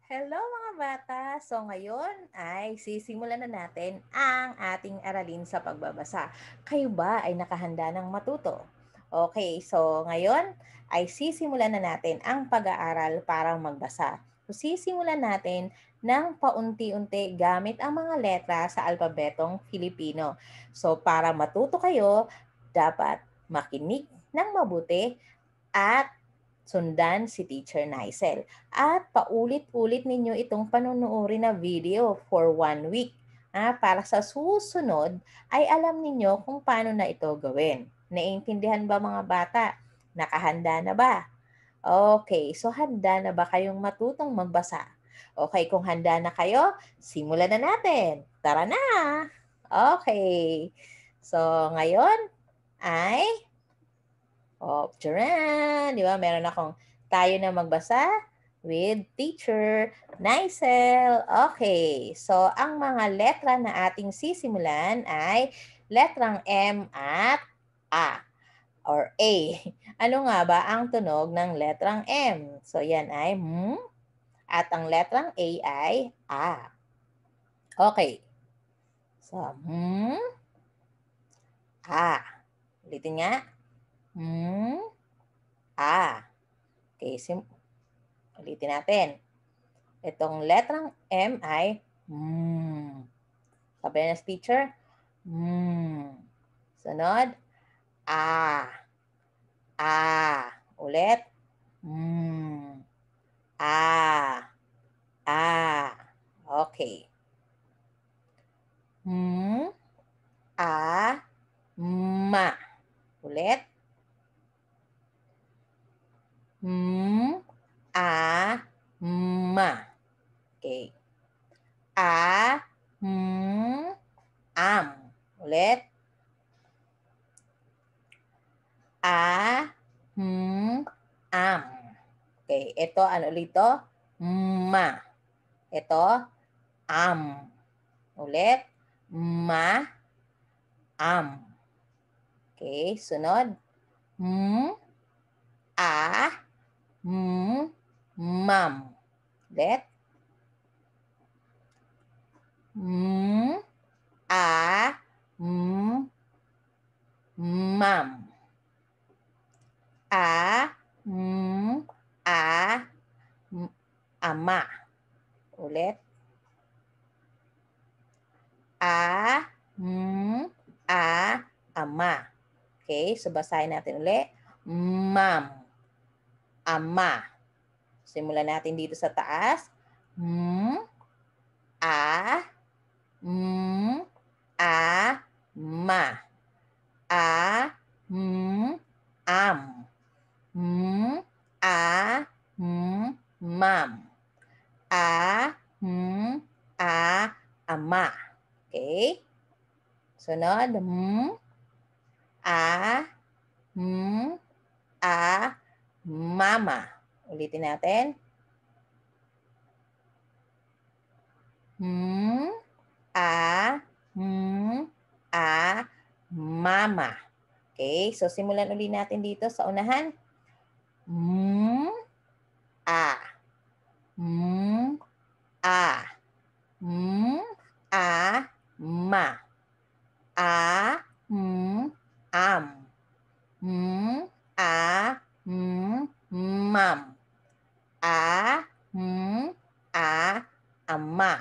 Hello mga bata! So ngayon ay sisimulan na natin ang ating aralin sa pagbabasa. Kayo ba ay nakahanda ng matuto? Okay, so ngayon ay sisimulan na natin ang pag-aaral para magbasa. So sisimulan natin ng paunti-unti gamit ang mga letra sa alpabetong Filipino. So para matuto kayo, dapat makinig ng mabuti at sundan si Teacher Naisel. At paulit-ulit ninyo itong panunuorin na video for 1 week. Para sa susunod ay alam ninyo kung paano na ito gawin. Naiintindihan ba mga bata? Nakahanda na ba? Okay, so handa na ba kayong matutong magbasa? Okay, kung handa na kayo, simulan na natin. Tara na! Okay, so ngayon ay charan! Di ba? Meron akong tayo na magbasa with Teacher Nicel. Okay. So, ang mga letra na ating sisimulan ay letrang M at A or A. Ano nga ba ang tunog ng letrang M? So, yan ay M at ang letrang A ay A. Okay. So, M, A. Ulitin nga. M, A. Okay, ulitin natin. Itong letrang M ay Sabi na teacher, Sunod, A. A. Ulit, A. A. Okay. A. Ma. Ulit. A. Ma. Okay. A. Am. Ulit. A. Am. Okay. Ito, ano ulit ito? Ma. Ito, am. Ulit. Ma. Am. Okay. Sunod. A. Mam. Ulit. A. Mam. A. A. Ama. Ulit. A. A. Ama. Okay, so basahin natin ulit. Ma'am. Ama. Simulan natin dito sa taas. A. A. Ma. A. Am. A. Ma'am. A. A. Ama. Okay? Sunod. A. A. Mama. Ulitin natin. A. A. Mama. Okay, so simulan ulit natin dito sa unahan. A. A. A. Ma. A. Am. A. Mam. A. A. Ama.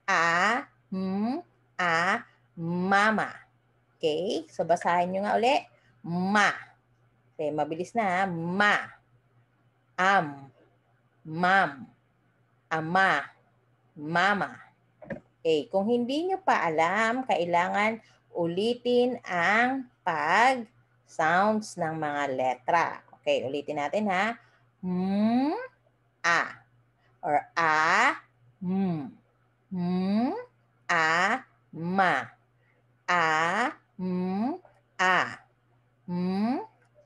A. A. Mama. Okay, so basahin nyo nga ulit. Ma. Okay, mabilis na ha. Ma. Am. Mam. Ama. Mama. Okay, kung hindi nyo pa alam, kailangan ulitin ang pag-sounds ng mga letra. Okay, ulitin natin ha. A. Or A. A. Ma. A. A.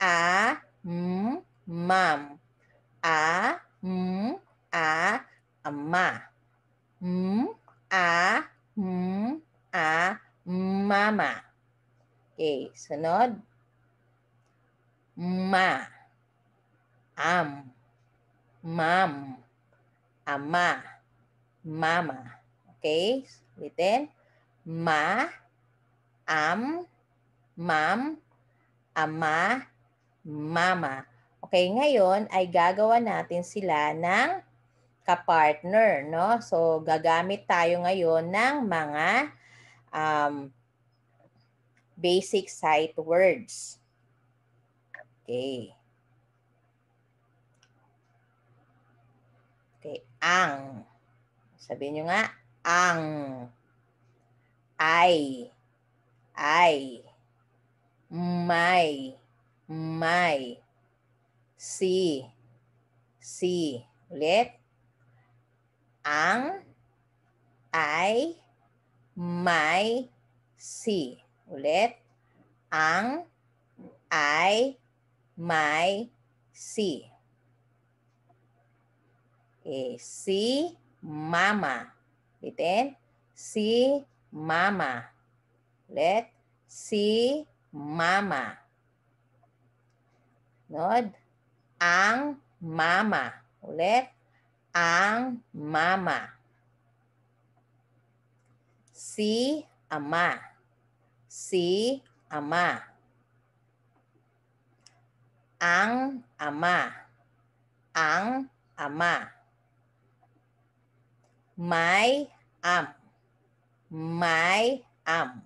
A. Mam. A. A. Ama. A. A. Mama. Okay, sunod. Ma. Am. Mam. ama, mama. Okay? Ulitin. Ma, am, mam, ama, mama. Okay, ngayon ay gagawa natin sila ng kapartner, no? So, gagamit tayo ngayon ng mga basic sight words. Okay. Okay, ang. Sabihin nyo nga, ang. Ay. May. Si. Ulit. Ang, ay, may, si. Ulit. Ang, ay, may, si. Okay. Si, mama. Ulitin. Si, mama. Ulit. Si, mama. Nod. Ang mama. Ulit. Ang mama. Si ama. Si ama. Ang ama. Ang ama. May am. May am.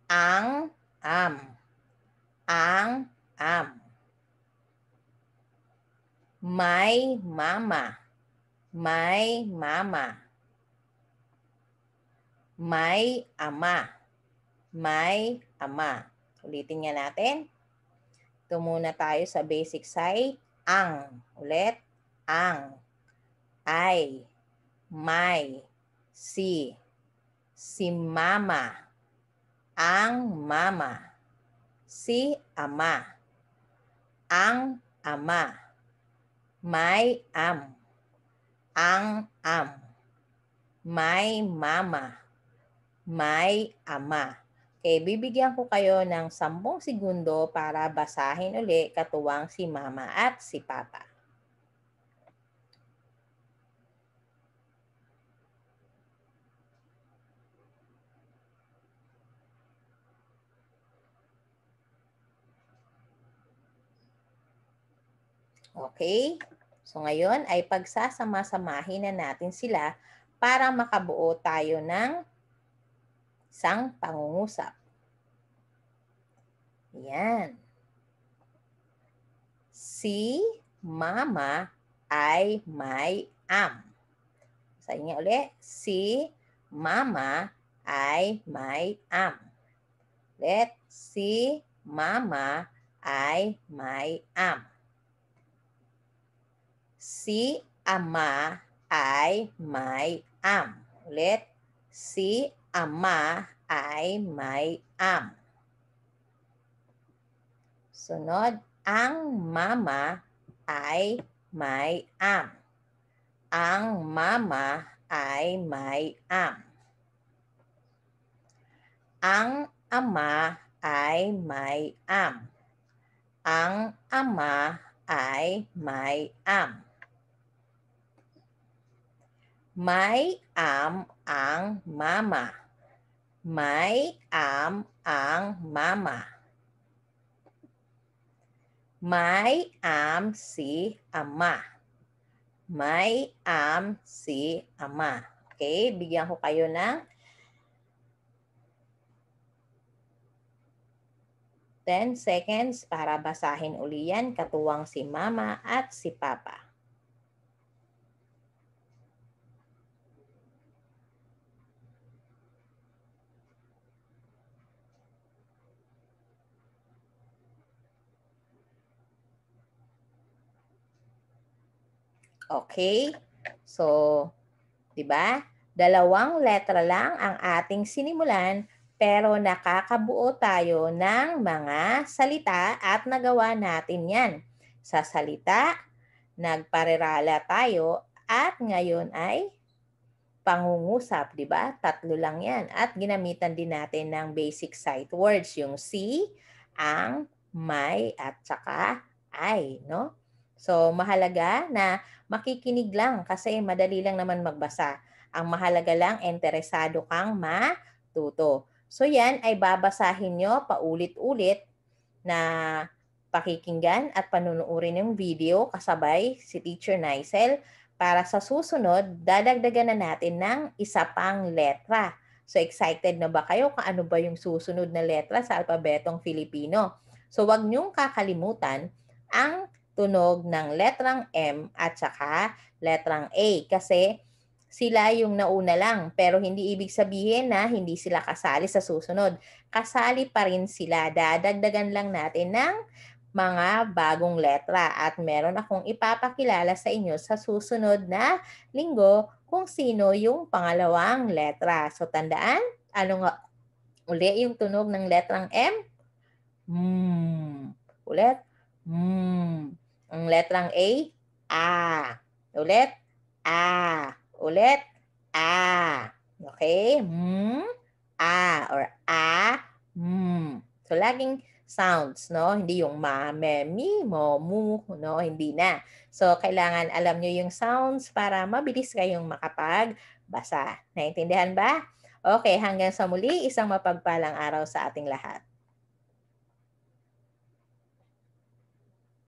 Ang am. Ang am. May mama. May mama. May ama. May ama. Ulitin nga natin. Ito muna tayo sa basic sight. Ang. Ulit. Ang. Ay. May. Si. Si mama. Ang mama. Si ama. Ang ama. May am. Ang am. May mama. May ama. Okay, bibigyan ko kayo ng 10 segundo para basahin uli katuwang si mama at si papa. Okay? So ngayon ay pagsasama-samahin na natin sila para makabuo tayo ng isang pangungusap. Yan. Si mama ay may am. Sa inyo ulit. Si mama ay may am. Ulit. Si mama ay may am. Si ama ay may am. Ulit. Si ama ay may am. Sunod, ang mama ay may am. Ang mama ay may am. Ang ama ay may am. Ang ama ay may am. May am ang mama. May am ang mama. May am si ama. May am si ama. Okay, bigyan ko kayo ng 10 seconds para basahin uli yan katuwang si mama at si papa. Okay? So, 'di ba? 2 letra lang ang ating sinimulan pero nakakabuo tayo ng mga salita at nagawa natin 'yan. Sa salita, nagparerala tayo at ngayon ay pangungusap, 'di ba? 3 lang 'yan at ginamitan din natin ng basic sight words, yung si, ang, may at saka ay, no? So, mahalaga na makikinig lang kasi madali lang naman magbasa. Ang mahalaga lang, interesado kang matuto. So, yan ay babasahin nyo paulit-ulit na pakikinggan at panunuorin yung video kasabay si Teacher Nicel para sa susunod, dadagdagan na natin ng isa pang letra. So excited na ba kayo kung ano ba yung susunod na letra sa alpabetong Filipino? So wag niyong kakalimutan ang tunog ng letrang M at saka letrang A kasi sila yung nauna lang pero hindi ibig sabihin na hindi sila kasali sa susunod. Kasali pa rin sila. Dadagdagan lang natin ng mga bagong letra at meron akong ipapakilala sa inyo sa susunod na linggo kung sino yung pangalawang letra. So tandaan, ano nga uli yung tunog ng letrang M? Ulit. Ang letrang A? A. Ulit. A. Ulit. A. Okay? A or a. So laging sounds, no? Hindi yung ma, me, mi, mo, mu, no? Hindi na. So, kailangan alam nyo yung sounds para mabilis kayong makapagbasa. Naintindihan ba? Okay, hanggang sa muli, isang mapagpalang araw sa ating lahat.